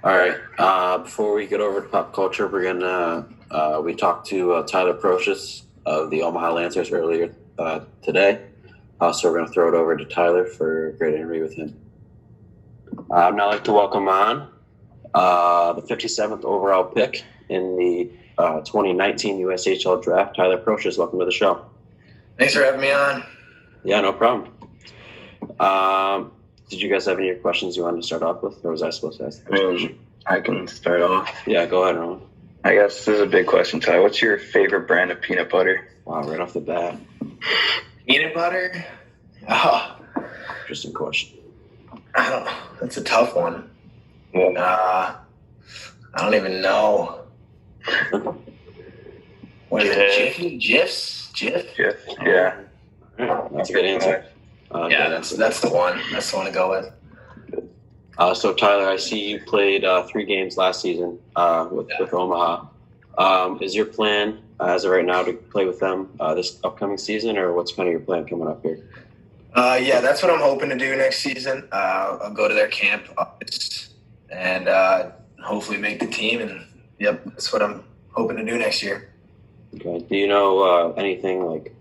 All right. Before we get over to pop culture, we talked to Tyler Procious of the Omaha Lancers earlier today. So we're gonna throw it over to Tyler for a great interview with him. I'd now like to welcome on the 57th overall pick in the 2019 USHL draft, Tyler Procious. Welcome to the show. Thanks for having me on. Yeah, no problem. Did you guys have any questions you wanted to start off with, or was I supposed to ask? I can start off. Yeah, go ahead, Rowan. I guess this is a big question, Ty. What's your favorite brand of peanut butter? Wow, right off the bat. Peanut butter? Oh, Interesting question. I don't know. That's a tough one. Yeah. I don't even know. What is it? Jiffy? Jif? Jif? Yeah. That's a good answer. Yeah, that's the one. That's the one to go with. So Tyler, I see you played 3 games last season with Omaha. Is your plan as of right now to play with them this upcoming season, or what's kind of your plan coming up here? Yeah, that's what I'm hoping to do next season. I'll go to their camp and hopefully make the team. And yep, that's what I'm hoping to do next year. Okay. Do you know anything like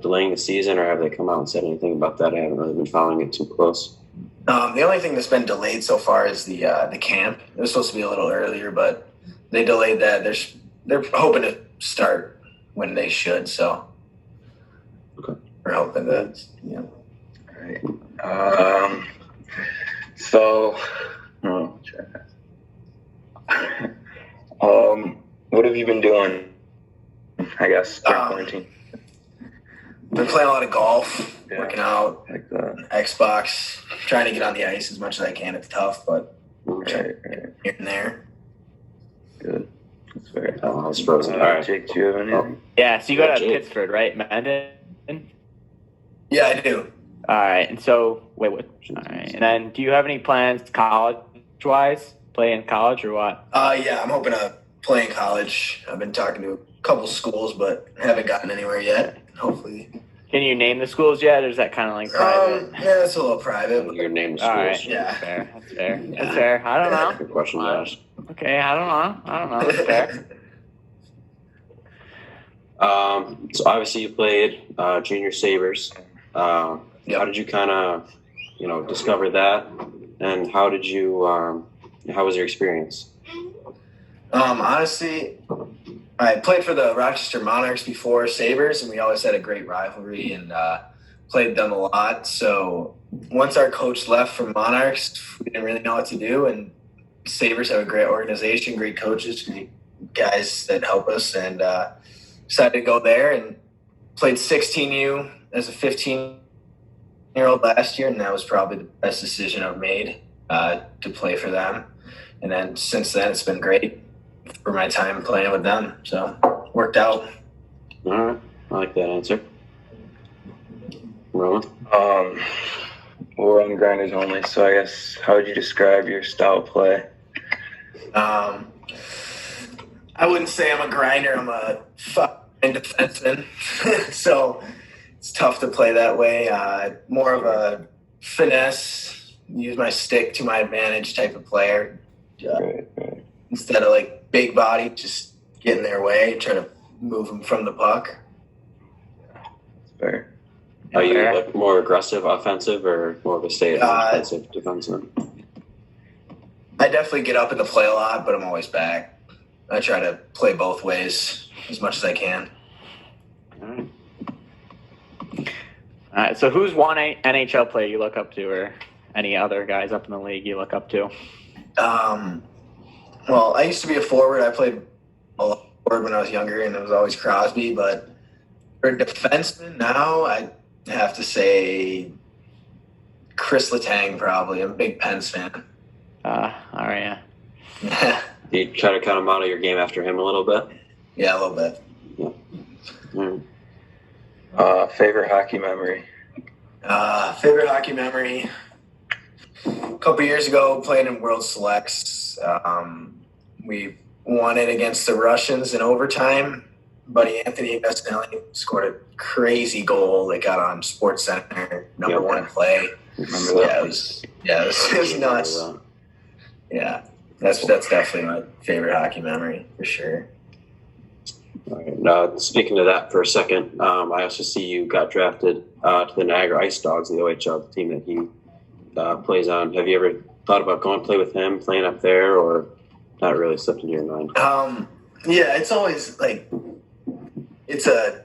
delaying the season, or have they come out and said anything about that? I haven't really been following it too close. The only thing that's been delayed so far is the camp. It was supposed to be a little earlier, but they delayed that. They're hoping to start when they should, so okay. We're hoping that, All right. What have you been doing, I guess, during quarantine? Been playing a lot of golf, Yeah. working out, Like that. Xbox, trying to get on the ice as much as I can. It's tough, but Right. here and there. Good. That's fair. I suppose. All right. Jake, do you have anything? Yeah, so you got Jake. Pittsford, right? Mendon? Yeah, I do. All right, and so, wait, what? All right, and then do you have any plans college-wise? Play in college or what? Yeah, I'm hoping to play in college. I've been talking to a couple schools, but haven't gotten anywhere yet. Hopefully. Can you name the schools yet, or is that kind of like private? Yeah, it's a little private. But Your name is All right, schools. Yeah. That's fair. That's fair. Yeah. That's fair. I don't know. Good question to ask. Okay, I don't know. That's fair. So obviously you played Junior Sabres. How did you kind of, discover that, and how did you? How was your experience? Honestly, I played for the Rochester Monarchs before Sabres, and we always had a great rivalry and played them a lot. So once our coach left from Monarchs, we didn't really know what to do, and Sabres have a great organization, great coaches, great guys that help us, and decided to go there and played 16U as a 15-year-old last year, and that was probably the best decision I've made to play for them. And then since then, it's been great for my time playing with them. So worked out. All right, I like that answer. Rowan? We're on Grinderz only, so I guess how would you describe your style of play? I wouldn't say I'm a grinder. I'm a fucking defenseman. So it's tough to play that way. More of a finesse, use my stick to my advantage type of player. Right. Instead of like big body, just get in their way, try to move them from the puck. That's fair. Are you like more aggressive offensive or more of a stay-at-home defensive defenseman? I definitely get up in the play a lot, but I'm always back. I try to play both ways as much as I can. All right. So who's one NHL player you look up to, or any other guys up in the league you look up to? Well, I used to be a forward. I played a lot of forward when I was younger, and it was always Crosby. But for a defenseman now, I have to say Chris Letang probably. I'm a big Pens fan. All right, Yeah. Do you try to kind of model your game after him a little bit? Yeah, a little bit. Favorite hockey memory? Favorite hockey memory? A couple years ago, playing in World Selects. We won it against the Russians in overtime. Buddy Anthony Vesnelli scored a crazy goal that got on Sports Center, number one play. Remember that? It was nuts. Yeah. That's definitely my favorite hockey memory for sure. All right. Now, speaking of that for a second, I also see you got drafted to the Niagara Ice Dogs, the OHL, the team that he plays on. Have you ever thought about going play with him, playing up there, or not really slipped into your mind? Yeah, it's always like it's a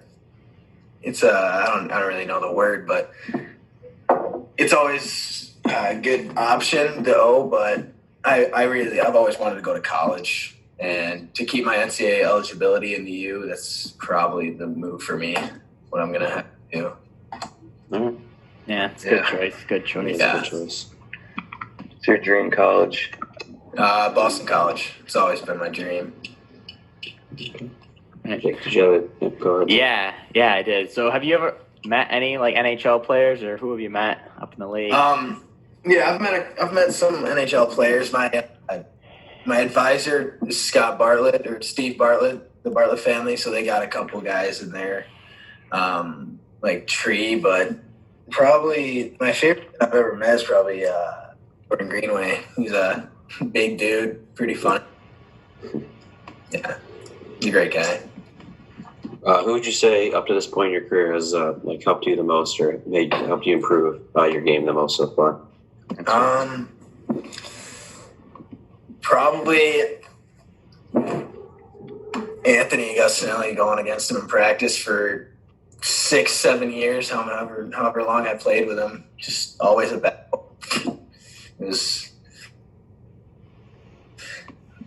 I don't really know the word, but it's always a good option though. But I've always wanted to go to college, and to keep my NCAA eligibility in the U, that's probably the move for me. What I'm gonna have to do. Mm-hmm. Yeah, it's a good choice. Good choice. Yeah. Good choice. It's your dream college. Boston College. It's always been my dream. Jake, did you have a go ahead? Yeah, I did. So have you ever met any like NHL players, or who have you met up in the league? Yeah, I've met some NHL players. My advisor is Scott Bartlett or Steve Bartlett, the Bartlett family. So they got a couple guys in there, like Tree. But probably my favorite I've ever met is probably Gordon Greenway. He's a big dude, pretty fun. Yeah, he's a great guy. Who would you say up to this point in your career has like helped you the most, or helped you improve your game the most so far? Probably Anthony Agustinelli, going against him in practice for 6-7 years, however long I played with him. Just always a battle. It was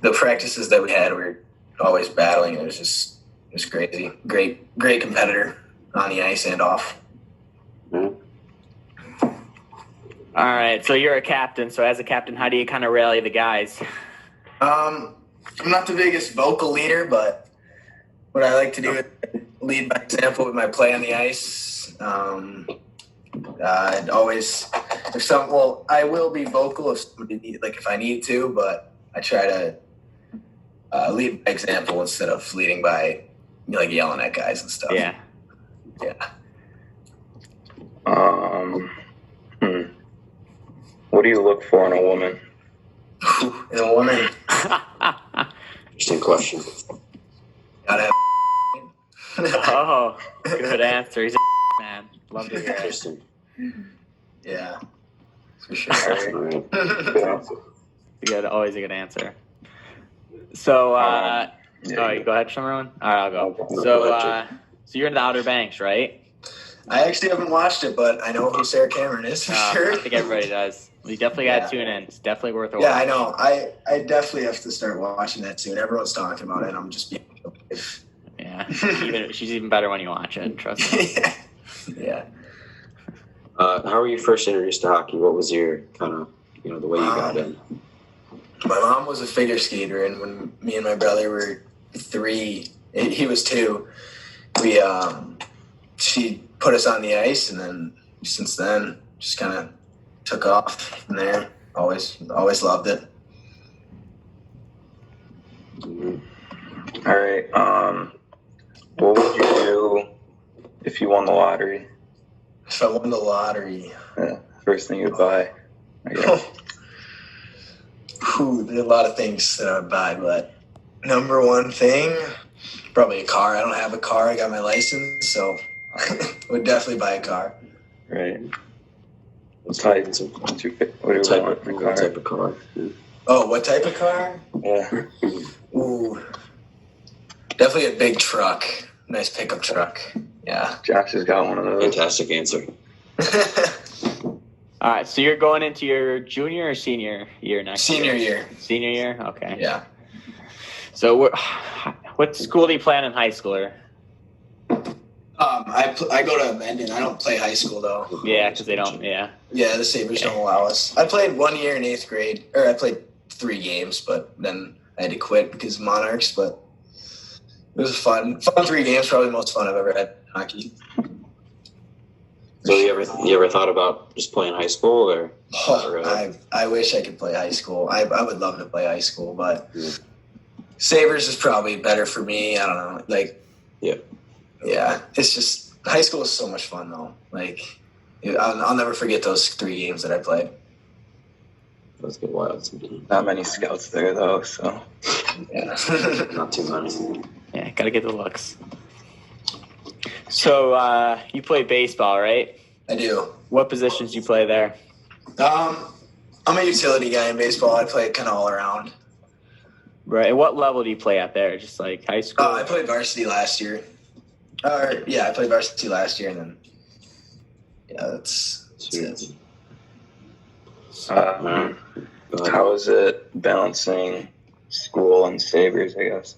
the practices that we had were always battling. It was crazy. Great competitor on the ice and off. Mm-hmm. All right, so you're a captain. So as a captain, how do you kind of rally the guys? I'm not the biggest vocal leader, but what I like to do is lead by example with my play on the ice. I'd always, I will be vocal if I need to, but I try to lead by example instead of leading by yelling at guys and stuff. Yeah. What do you look for in a woman? In a woman, Interesting question. gotta have. Oh, good answer. He's a man. Love to hear it. Interesting. Yeah, for sure. All right. Good answer. Always a good answer. So, Yeah. you go ahead, Shamron. All right, I'll go. No, So, go ahead, so you're in the Outer Banks, right? I actually haven't watched it, but I know who Sarah Cameron is for sure. I think everybody does. You definitely got to tune in. It's definitely worth a watch. Yeah, I know. I definitely have to start watching that soon. Everyone's talking about it. I'm just being. Yeah, she's even better when you watch it. Trust me. Yeah. How were you first introduced to hockey? What was your kind of, the way you got in? My mom was a figure skater, and when me and my brother were 3, he was 2. She put us on the ice, and then since then, just kind of took off from there. Always loved it. Mm-hmm. All right. What would you do if you won the lottery? If I won the lottery, First thing you'd buy. I guess. There's a lot of things that I would buy, but number one thing, probably a car. I don't have a car. I got my license, so would definitely buy a car. Right. What type? type What do you want in a car? of car? Oh, what type of car? Yeah. Ooh, definitely a big truck. Nice pickup truck. Yeah. Josh has got one of those. Fantastic answer. All right, so you're going into your junior or senior year next Senior year. Senior year? Okay. Yeah. So what school do you plan in high school? Or? I go to Mendon. I don't play high school though. Yeah, because they don't. Yeah. Yeah, the Sabres don't allow us. I played 1 year in 8th grade, or I played 3 games, but then I had to quit because of Monarchs. But it was fun 3 games. Probably the most fun I've ever had in hockey. So you ever thought about just playing high school, or? I wish I could play high school. I would love to play high school, but Sabres is probably better for me. I don't know. Yeah. It's just high school is so much fun though. I'll never forget those 3 games that I played. Let's get wild sometimes. Not many scouts there though, so Yeah. Not too many. Yeah, gotta get the looks. So you play baseball, right? I do. What positions do you play there? I'm a utility guy in baseball. I play kind of all around. Right. And what level do you play at there? Just like high school? I played varsity last year. I played varsity last year, and then that's it. Alright. Go ahead. how is it balancing school and Sabres, I guess?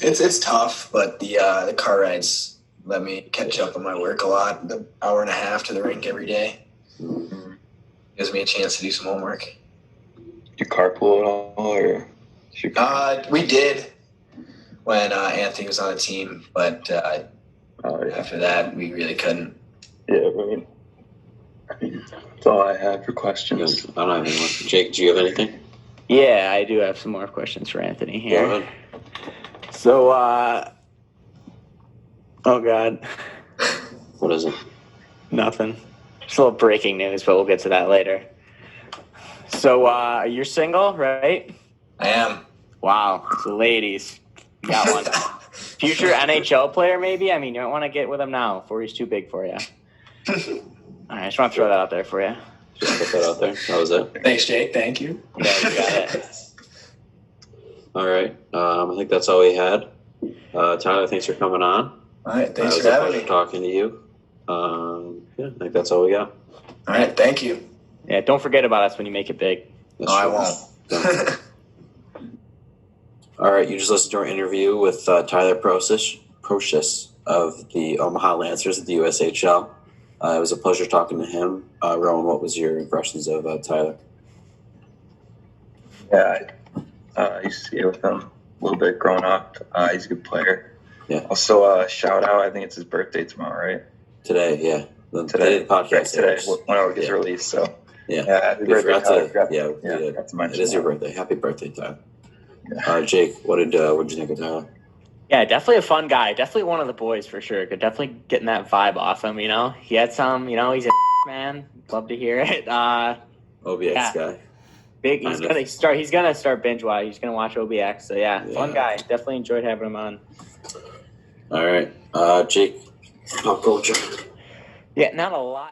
It's tough, but the car rides let me catch up on my work a lot. The hour and a half to the rink every day gives me a chance to do some homework. Do you carpool at all, or We did when Anthony was on the team, but after that, we really couldn't. yeah, right. That's all I had for questions. I don't have any more. Jake, do you have anything? Yeah, I do have some more questions for Anthony here. Go ahead. So, oh God, What is it? nothing. Just a little breaking news, but we'll get to that later. So, you're single, right? I am. Wow. So, ladies, you got one. Future NHL player, maybe? I mean, you don't want to get with him now before he's too big for you. All right, I just want to throw that out there for you. Just put that out there. That was it. Thanks, Jake. Thank you. Yeah, you got it. All right. I think that's all we had. Tyler, thanks for coming on. All right. Thanks It was for a having pleasure me. talking to you. Yeah, I think that's all we got. All right. Thank you. Yeah, don't forget about us when you make it big. That's No, I true. won't. All right, you just listened to our interview with Tyler Procious of the Omaha Lancers at the USHL. It was a pleasure talking to him. Rowan, what was your impressions of Tyler? Yeah, I used to skate with him a little bit growing up. He's a good player. Yeah. Also, shout out, I think it's his birthday tomorrow, right? Today, yeah. Today, The podcast right, today, airs. whenever it gets Yeah. released. So, Yeah. happy We birthday, forgot Tyler. to, yeah, we Yeah, did. forgot to It mention is your that. birthday. Happy birthday, Tyler. Yeah. Jake, what did you think of Tyler? Yeah, definitely a fun guy. Definitely one of the boys for sure. Could definitely getting that vibe off him. You know, he had some. You know, he's a man. Love to hear it. OBX Yeah. guy. Big. He's Kind of. gonna start. He's gonna start binge watch. He's gonna watch OBX. So yeah, fun Yeah. guy. Definitely enjoyed having him on. All right. Jake, pop culture. Yeah, not a lot.